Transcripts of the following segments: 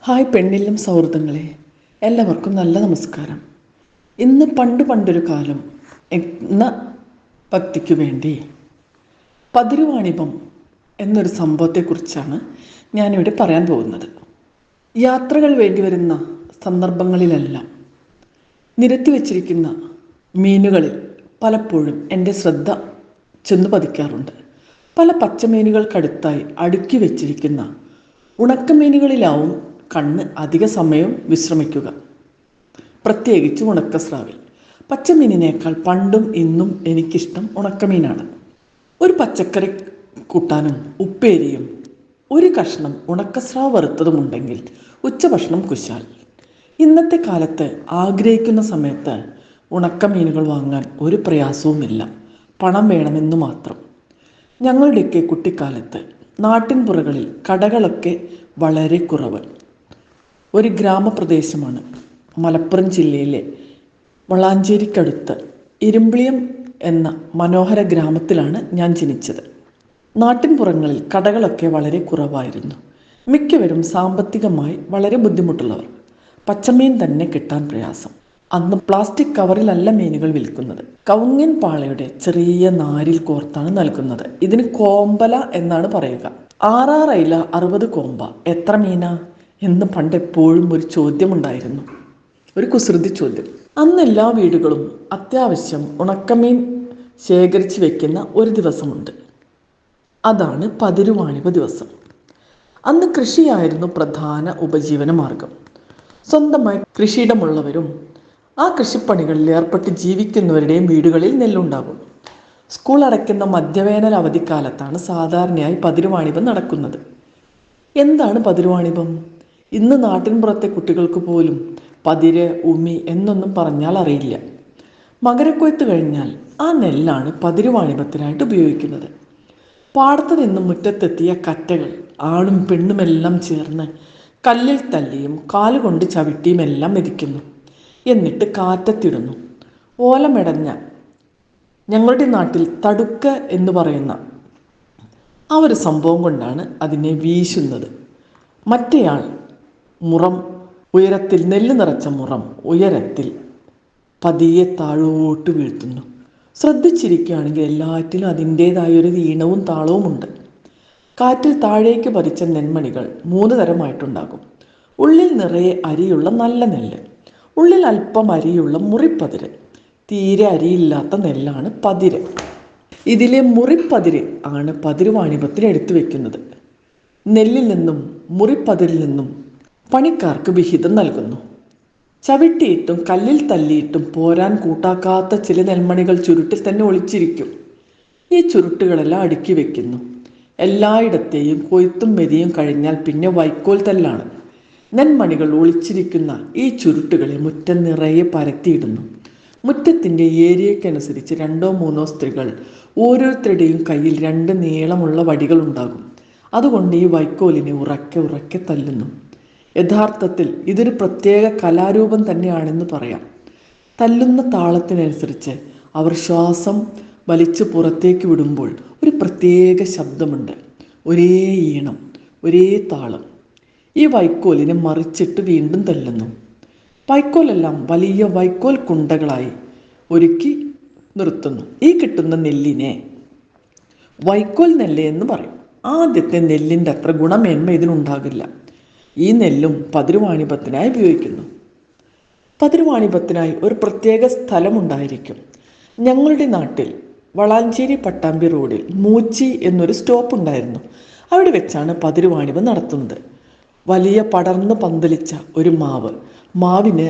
Hi പെണ്ണില്ലം സൗഹൃദങ്ങളെ, എല്ലാവർക്കും നല്ല നമസ്കാരം. ഇന്ന് പണ്ടൊരു കാലം എന്ന ഭക്തിക്കു വേണ്ടി പതിരുവാണിഭം എന്നൊരു സംഭവത്തെക്കുറിച്ചാണ് ഞാനിവിടെ പറയാൻ പോകുന്നത്. യാത്രകൾ വേണ്ടി വരുന്ന സന്ദർഭങ്ങളിലെല്ലാം നിരത്തി വച്ചിരിക്കുന്ന മീനുകളിൽ പലപ്പോഴും എൻ്റെ ശ്രദ്ധ ചെന്ന് പതിക്കാറുണ്ട്. പല പച്ചമീനുകൾക്കടുത്തായി അടുക്കി വച്ചിരിക്കുന്ന ഉണക്കമീനുകളിലാവും കണ്ണ് അധിക സമയം വിശ്രമിക്കുക. പ്രത്യേകിച്ച് ഉണക്കസ്രാവിൽ. പച്ചമീനിനേക്കാൾ പണ്ടും ഇന്നും എനിക്കിഷ്ടം ഉണക്കമീനാണ്. ഒരു പച്ചക്കറി കൂട്ടാനും ഉപ്പേരിയും ഒരു കഷ്ണം ഉണക്കസ്രാവ് വറുത്തതുമുണ്ടെങ്കിൽ ഉച്ചഭക്ഷണം കുശാൽ. ഇന്നത്തെ കാലത്ത് ആഗ്രഹിക്കുന്ന സമയത്ത് ഉണക്കമീനുകൾ വാങ്ങാൻ ഒരു പ്രയാസവുമില്ല, പണം വേണമെന്ന് മാത്രം. ഞങ്ങളുടെയൊക്കെ കുട്ടിക്കാലത്ത് നാട്ടിൻപുറങ്ങളിൽ കടകളൊക്കെ വളരെ കുറവ്. ഒരു ഗ്രാമപ്രദേശമാണ് മലപ്പുറം ജില്ലയിലെ വളാഞ്ചേരിക്കടുത്ത് ഇരുമ്പിളിയം എന്ന മനോഹര ഗ്രാമത്തിലാണ് ഞാൻ ജനിച്ചത്. നാട്ടിൻപുറങ്ങളിൽ കടകളൊക്കെ വളരെ കുറവായിരുന്നു. മിക്കവരും സാമ്പത്തികമായി വളരെ ബുദ്ധിമുട്ടുള്ളവർ. പച്ചമീൻ തന്നെ കിട്ടാൻ പ്രയാസം. അന്ന് പ്ലാസ്റ്റിക് കവറിലല്ല മീനുകൾ വിൽക്കുന്നത്. കവുങ്ങിൻ പാളയുടെ ചെറിയ നാരിൽ കോർത്താണ് നൽകുന്നത്. ഇതിന് കോമ്പല എന്നാണ് പറയുക. 6 അയില 60 കോമ്പ, എത്ര മീനാ എന്ന് പണ്ടെപ്പോഴും ഒരു ചോദ്യമുണ്ടായിരുന്നു, ഒരു കുസൃതി ചോദ്യം. അന്ന് എല്ലാ വീടുകളും അത്യാവശ്യം ഉണക്കമീൻ ശേഖരിച്ച് വെക്കുന്ന ഒരു ദിവസമുണ്ട്. അതാണ് പതിരുവാണിഭ ദിവസം. അന്ന് കൃഷിയായിരുന്നു പ്രധാന ഉപജീവന മാർഗം. സ്വന്തമായി കൃഷിയിടമുള്ളവരും ആ കൃഷിപ്പണികളിൽ ഏർപ്പെട്ട് ജീവിക്കുന്നവരുടെയും വീടുകളിൽ നെല്ലുണ്ടാകും. സ്കൂൾ അടയ്ക്കുന്ന മധ്യവേനൽ അവധിക്കാലത്താണ് സാധാരണയായി പതിരുവാണിഭം നടക്കുന്നത്. എന്താണ് പതിരുവാണിഭം? ഇന്ന് നാട്ടിൻപുറത്തെ കുട്ടികൾക്ക് പോലും പതിര്, ഉമി എന്നൊന്നും പറഞ്ഞാൽ അറിയില്ല. മകരക്കൊയ്ത്ത് കഴിഞ്ഞാൽ ആ നെല്ലാണ് പതിരുവാണിഭത്തിനായിട്ട് ഉപയോഗിക്കുന്നത്. പാടത്തു നിന്നും മുറ്റത്തെത്തിയ കറ്റകൾ ആണും പെണ്ണുമെല്ലാം ചേർന്ന് കല്ലിൽ തല്ലിയും കാലുകൊണ്ട് ചവിട്ടിയും എല്ലാം മെതിക്കുന്നു. എന്നിട്ട് കാറ്റത്തിടുന്നു. ഓലമെടഞ്ഞ, ഞങ്ങളുടെ നാട്ടിൽ തടുക്ക് എന്ന് പറയുന്ന ആ ഒരു സംഭവം കൊണ്ടാണ് അതിനെ വീശുന്നത്. മറ്റേയാൾ മുറം ഉയരത്തിൽ, നെല്ല് നിറച്ച മുറം ഉയരത്തിൽ പതിയെ താഴോട്ട് വീഴ്ത്തുന്നു. ശ്രദ്ധിച്ചിരിക്കുകയാണെങ്കിൽ എല്ലാറ്റിലും അതിൻ്റേതായൊരു ഈണവും താളവും ഉണ്ട്. കാറ്റിൽ താഴേക്ക് പതിച്ച നെന്മണികൾ 3 തരമായിട്ടുണ്ടാകും. ഉള്ളിൽ നിറയെ അരിയുള്ള നല്ല നെല്ല്, ഉള്ളിൽ അല്പം അരിയുള്ള മുറിപ്പതിര്, തീരെ അരിയില്ലാത്ത നെല്ലാണ് പതിര്. ഇതിലെ മുറിപ്പതിര് ആണ് പതിരുവാണിഭത്തിന് എടുത്തു വെക്കുന്നത്. നെല്ലിൽ നിന്നും മുറിപ്പതിരിൽ നിന്നും പണിക്കാർക്ക് വിഹിതം നൽകുന്നു. ചവിട്ടിയിട്ടും കല്ലിൽ തല്ലിയിട്ടും പോരാൻ കൂട്ടാക്കാത്ത ചില നെൽമണികൾ ചുരുട്ടിൽ തന്നെ ഒളിച്ചിരിക്കും. ഈ ചുരുട്ടുകളെല്ലാം അടുക്കി വെക്കുന്നു. എല്ലായിടത്തെയും കൊയ്ത്തും മെതിയും കഴിഞ്ഞാൽ പിന്നെ വൈക്കോൽ തല്ലാണ്. നെന്മണികൾ ഒളിച്ചിരിക്കുന്ന ഈ ചുരുട്ടുകളെ മുറ്റം നിറയെ പരത്തിയിടുന്നു. മുറ്റത്തിൻ്റെ ഏരിയക്കനുസരിച്ച് 2 or 3 സ്ത്രീകൾ ഓരോരുത്തരുടെയും കയ്യിൽ 2 നീളമുള്ള വടികൾ ഉണ്ടാകും. അതുകൊണ്ട് ഈ വൈക്കോലിനെ ഉറക്കെ ഉറക്കെ തല്ലുന്നു. യഥാർത്ഥത്തിൽ ഇതൊരു പ്രത്യേക കലാരൂപം തന്നെയാണെന്ന് പറയാം. തല്ലുന്ന താളത്തിനനുസരിച്ച് അവർ ശ്വാസം വലിച്ച് പുറത്തേക്ക് വിടുമ്പോൾ ഒരു പ്രത്യേക ശബ്ദമുണ്ട്. ഒരേ ഈണം, ഒരേ താളം. ഈ വൈക്കോലിനെ മറിച്ചിട്ട് വീണ്ടും തല്ലുന്നു. വൈക്കോലെല്ലാം വലിയ വൈക്കോൽ കുണ്ടകളായി ഒരുക്കി നിർത്തുന്നു. ഈ കിട്ടുന്ന നെല്ലിനെ വൈക്കോൽ നെല്ല് എന്ന് പറയും. ആദ്യത്തെ നെല്ലിൻ്റെ അത്ര ഗുണമേന്മ ഇതിനുണ്ടാകില്ല. ഈ നെല്ലും പതിരുവാണിഭത്തിനായി ഉപയോഗിക്കുന്നു. പതിരുവാണിഭത്തിനായി ഒരു പ്രത്യേക സ്ഥലമുണ്ടായിരിക്കും. ഞങ്ങളുടെ നാട്ടിൽ വളാഞ്ചേരി പട്ടാമ്പി റോഡിൽ മൂച്ചി എന്നൊരു സ്റ്റോപ്പ് ഉണ്ടായിരുന്നു. അവിടെ വെച്ചാണ് പതിരുവാണിഭം നടത്തുന്നത്. വലിയ പടർന്ന് പന്തലിച്ച ഒരു മാവിന്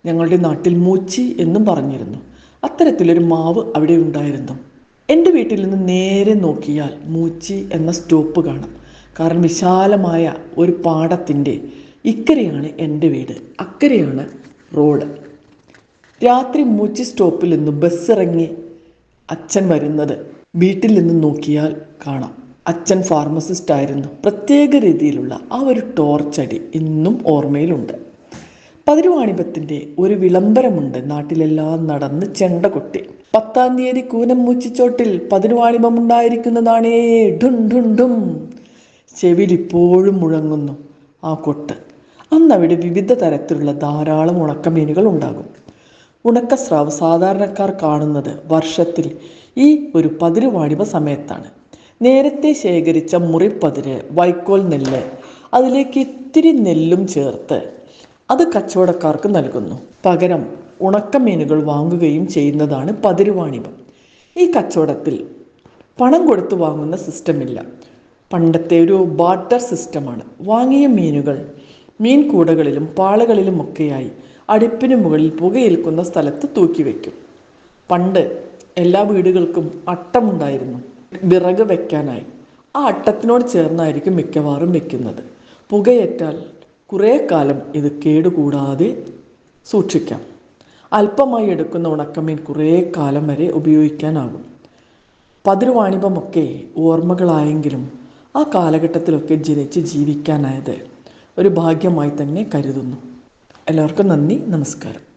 ഞങ്ങളുടെ നാട്ടിൽ മൂച്ചി എന്നും പറഞ്ഞിരുന്നു. അത്തരത്തിലൊരു മാവ് അവിടെ ഉണ്ടായിരുന്നു. എൻ്റെ വീട്ടിൽ നിന്ന് നേരെ നോക്കിയാൽ മൂച്ചി എന്ന സ്റ്റോപ്പ് കാണാം. കാരണം വിശാലമായ ഒരു പാടത്തിൻ്റെ ഇക്കരെയാണ് എൻ്റെ വീട്, അക്കരെയാണ് റോഡ്. രാത്രി മൂച്ചി സ്റ്റോപ്പിൽ നിന്ന് ബസ് ഇറങ്ങി അച്ഛൻ വരുന്നത് വീട്ടിൽ നിന്ന് നോക്കിയാൽ കാണാം. അച്ഛൻ ഫാർമസിസ്റ്റ് ആയിരുന്നു. പ്രത്യേക രീതിയിലുള്ള ആ ഒരു ടോർച്ചടി ഇന്നും ഓർമ്മയിലുണ്ട്. പതിരുവാണിഭത്തിൻ്റെ ഒരു വിളംബരമുണ്ട്. നാട്ടിലെല്ലാം നടന്ന് ചെണ്ട കൊട്ടി 10-ാം തീയതി കൂനം മൂച്ചിച്ചോട്ടിൽ പതിരുവാണിഭം ഉണ്ടായിരിക്കുന്നതാണേ, ഡും ഡും ഡും. ചെവിയിൽ ഇപ്പോഴും മുഴങ്ങുന്നു ആ കൊട്ട്. അന്ന് അവിടെ വിവിധ തരത്തിലുള്ള ധാരാളം ഉണക്കമീനുകൾ ഉണ്ടാകും. ഉണക്കസ്രാവ് സാധാരണക്കാർ കാണുന്നത് വർഷത്തിൽ ഈ ഒരു പതിരുവാണിഭ സമയത്താണ്. നേരത്തെ ശേഖരിച്ച മുറിപ്പതിര്, വൈക്കോൽ നെല്ല്, അതിലേക്ക് ഇത്തിരി നെല്ലും ചേർത്ത് അത് കച്ചവടക്കാർക്ക് നൽകുന്നു. പകരം ഉണക്കമീനുകൾ വാങ്ങുകയും ചെയ്യുന്നതാണ് പതിരുവാണിഭം. ഈ കച്ചവടത്തിൽ പണം കൊടുത്ത് വാങ്ങുന്ന സിസ്റ്റമില്ല. പണ്ടത്തെ ഒരു ബാർട്ടർ സിസ്റ്റമാണ്. വാങ്ങിയ മീനുകൾ മീൻകൂടകളിലും പാളകളിലുമൊക്കെയായി അടുപ്പിന് മുകളിൽ പുകയേൽക്കുന്ന സ്ഥലത്ത് തൂക്കിവെക്കും. പണ്ട് എല്ലാ വീടുകൾക്കും അട്ടമുണ്ടായിരുന്നു, വിറക് വെക്കാനായി. ആ അട്ടത്തിനോട് ചേർന്നായിരിക്കും മിക്കവാറും വെക്കുന്നത്. പുകയേറ്റാൽ കുറേ കാലം ഇത് കേടുകൂടാതെ സൂക്ഷിക്കാം. അല്പമായി എടുക്കുന്ന ഉണക്കമീൻ കുറേ കാലം വരെ ഉപയോഗിക്കാനാകും. പതിരുവാണിഭമൊക്കെ ഓർമ്മകളായെങ്കിലും ആ കാലഘട്ടത്തിലൊക്കെ ജനിച്ച് ജീവിക്കാനായത് ഒരു ഭാഗ്യമായി തന്നെ കരുതുന്നു. എല്ലാവർക്കും നന്ദി, നമസ്കാരം.